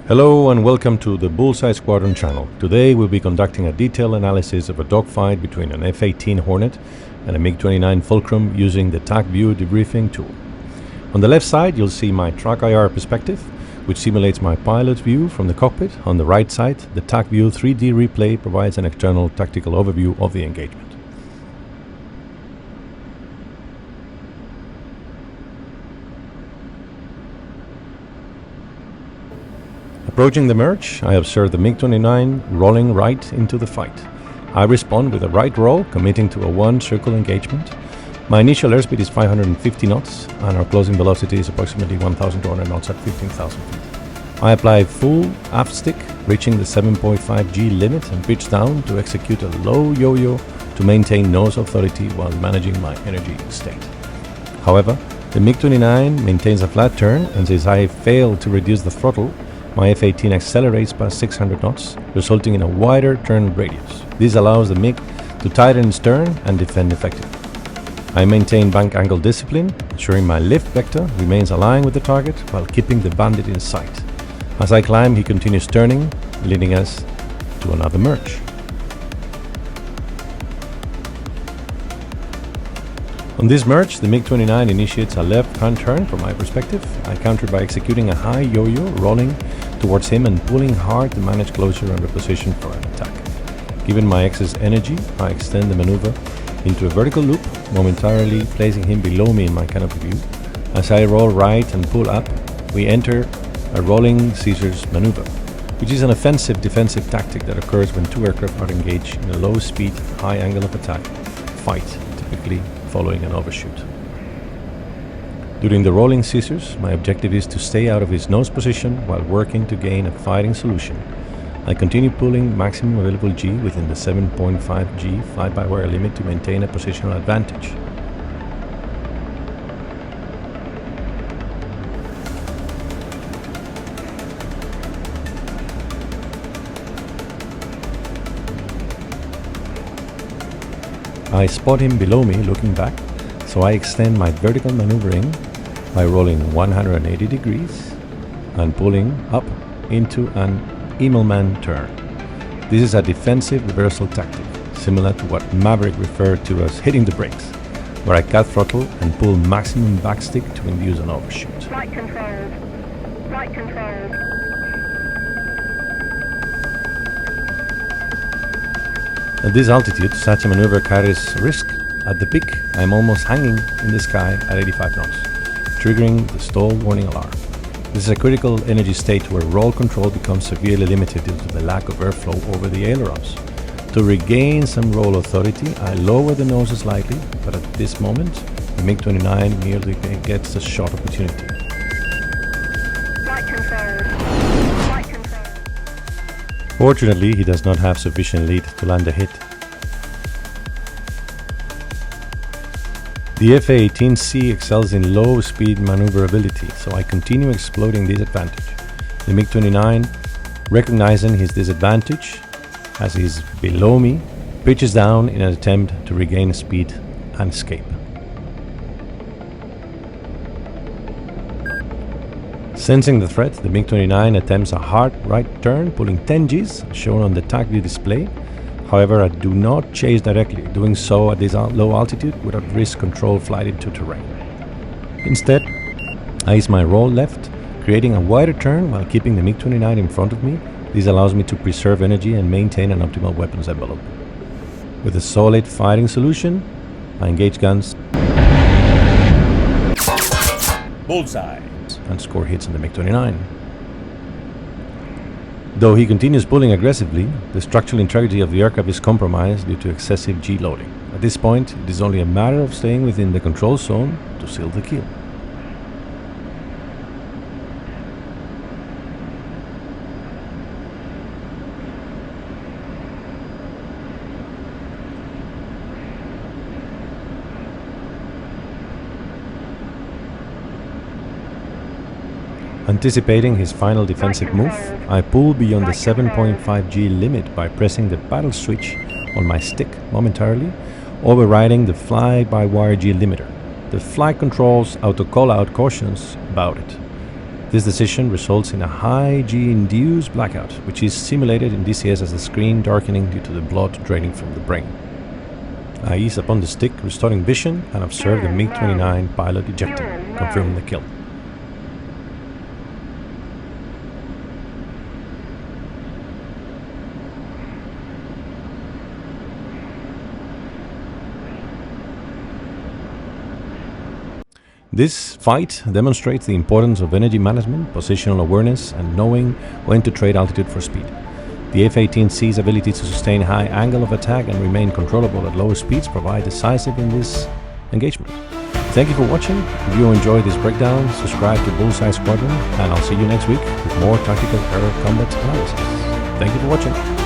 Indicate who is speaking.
Speaker 1: Hello and welcome to the Bullseye Squadron channel. Today we'll be conducting a detailed analysis of a dogfight between an F-18 Hornet and a MiG-29 Fulcrum using the TAC View debriefing tool. On the left side you'll see my track IR perspective, which simulates my pilot's view from the cockpit. On the right side, the TAC View 3D replay provides an external tactical overview of the engagement. Approaching the merge, I observe the MiG-29 rolling right into the fight. I respond with a right roll, committing to a one-circle engagement. My initial airspeed is 550 knots, and our closing velocity is approximately 1,200 knots at 15,000 feet. I apply full aft stick, reaching the 7.5 G limit, and pitch down to execute a low yo-yo to maintain nose authority while managing my energy state. However, the MiG-29 maintains a flat turn, and since I fail to reduce the throttle, my F-18 accelerates past 600 knots, resulting in a wider turn radius. This allows the MiG to tighten its turn and defend effectively. I maintain bank angle discipline, ensuring my lift vector remains aligned with the target while keeping the bandit in sight. As I climb, he continues turning, leading us to another merge. On this merge, the MiG-29 initiates a left-hand turn from my perspective. I counter by executing a high yo-yo, rolling towards him and pulling hard to manage closure under position for an attack. Given my excess energy, I extend the maneuver into a vertical loop, momentarily placing him below me in my canopy view. As I roll right and pull up, we enter a rolling scissors maneuver, which is an offensive-defensive tactic that occurs when two aircraft are engaged in a low-speed, high angle of attack fight, typically following an overshoot. During the rolling scissors, my objective is to stay out of his nose position while working to gain a fighting solution. I continue pulling maximum available G within the 7.5 G fly-by-wire limit to maintain a positional advantage. I spot him below me looking back, so I extend my vertical maneuvering by rolling 180 degrees and pulling up into an Immelman turn. This is a defensive reversal tactic, similar to what Maverick referred to as hitting the brakes, where I cut throttle and pull maximum backstick to induce an overshoot.
Speaker 2: Flight controlled. Flight controlled.
Speaker 1: At this altitude, such a maneuver carries risk. At the peak, I am almost hanging in the sky at 85 knots, triggering the stall warning alarm. This is a critical energy state where roll control becomes severely limited due to the lack of airflow over the ailerons. To regain some roll authority, I lower the nose slightly, but at this moment, the MiG-29 merely gets a shot opportunity.
Speaker 2: Flight controlled. Flight controlled.
Speaker 1: Fortunately, he does not have sufficient lead to land a hit. The F-18C excels in low-speed maneuverability, so I continue exploiting this advantage. The MiG-29, recognizing his disadvantage as he is below me, pitches down in an attempt to regain speed and escape. Sensing the threat, the MiG-29 attempts a hard right turn, pulling 10 Gs, shown on the TAC View display. However, I do not chase directly. Doing so at this low altitude would have risk control flight into terrain. Instead, I use my roll left, creating a wider turn while keeping the MiG-29 in front of me. This allows me to preserve energy and maintain an optimal weapons envelope. With a solid fighting solution, I engage guns
Speaker 3: Bullseye
Speaker 1: and score hits on the MiG-29. Though he continues pulling aggressively, the structural integrity of the aircraft is compromised due to excessive G loading. At this point, it is only a matter of staying within the control zone to seal the kill. Anticipating his final defensive move, I pull beyond the 7.5 G limit by pressing the paddle switch on my stick momentarily, overriding the fly-by-wire G limiter. The flight controls auto-call-out cautions about it. This decision results in a high G-induced blackout, which is simulated in DCS as the screen darkening due to the blood draining from the brain. I ease upon the stick, restoring vision, and observe the MiG-29 pilot ejecting, confirming the kill. This fight demonstrates the importance of energy management, positional awareness, and knowing when to trade altitude for speed. The F-18C's ability to sustain high angle of attack and remain controllable at lower speeds provide decisive in this engagement. Thank you for watching. If you enjoyed this breakdown, subscribe to Bullseye Squadron, and I'll see you next week with more tactical air combat analysis. Thank you for watching.